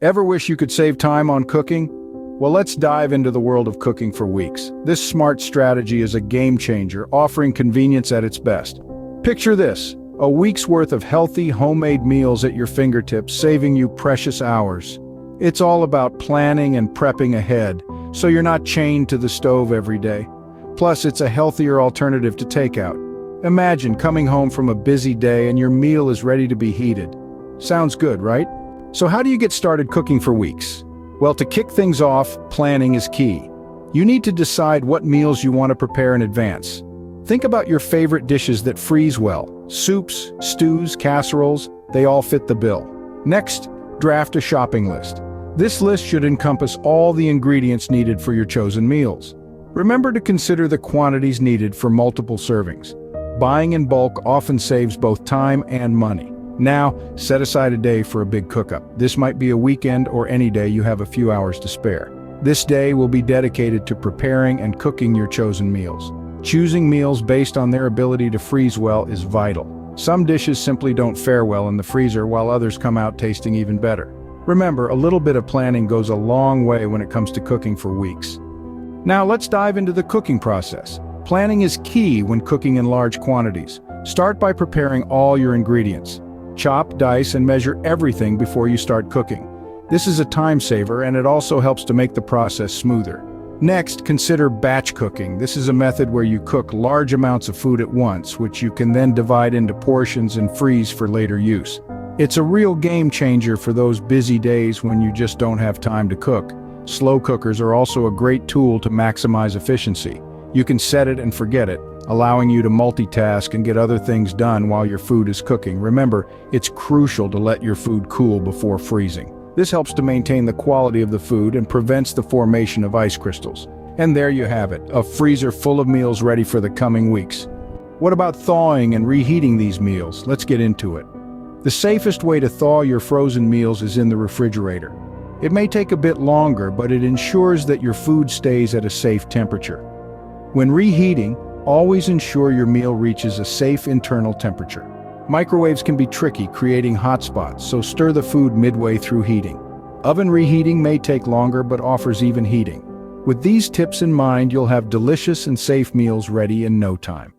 Ever wish you could save time on cooking? Well, let's dive into the world of cooking for weeks. This smart strategy is a game changer, offering convenience at its best. Picture this, a week's worth of healthy, homemade meals at your fingertips, saving you precious hours. It's all about planning and prepping ahead, so you're not chained to the stove every day. Plus, it's a healthier alternative to takeout. Imagine coming home from a busy day and your meal is ready to be heated. Sounds good, right? So how do you get started cooking for weeks? Well, to kick things off, planning is key. You need to decide what meals you want to prepare in advance. Think about your favorite dishes that freeze well. Soups, stews, casseroles, they all fit the bill. Next, draft a shopping list. This list should encompass all the ingredients needed for your chosen meals. Remember to consider the quantities needed for multiple servings. Buying in bulk often saves both time and money. Now, set aside a day for a big cook-up. This might be a weekend or any day you have a few hours to spare. This day will be dedicated to preparing and cooking your chosen meals. Choosing meals based on their ability to freeze well is vital. Some dishes simply don't fare well in the freezer, while others come out tasting even better. Remember, a little bit of planning goes a long way when it comes to cooking for weeks. Now let's dive into the cooking process. Planning is key when cooking in large quantities. Start by preparing all your ingredients. Chop, dice, and measure everything before you start cooking. This is a time saver, and it also helps to make the process smoother. Next, consider batch cooking. This is a method where you cook large amounts of food at once, which you can then divide into portions and freeze for later use. It's a real game changer for those busy days when you just don't have time to cook. Slow cookers are also a great tool to maximize efficiency. You can set it and forget it, allowing you to multitask and get other things done while your food is cooking. Remember, it's crucial to let your food cool before freezing. This helps to maintain the quality of the food and prevents the formation of ice crystals. And there you have it, a freezer full of meals ready for the coming weeks. What about thawing and reheating these meals? Let's get into it. The safest way to thaw your frozen meals is in the refrigerator. It may take a bit longer, but it ensures that your food stays at a safe temperature. When reheating, always ensure your meal reaches a safe internal temperature. Microwaves can be tricky, creating hot spots, so stir the food midway through heating. Oven reheating may take longer but offers even heating. With these tips in mind, you'll have delicious and safe meals ready in no time.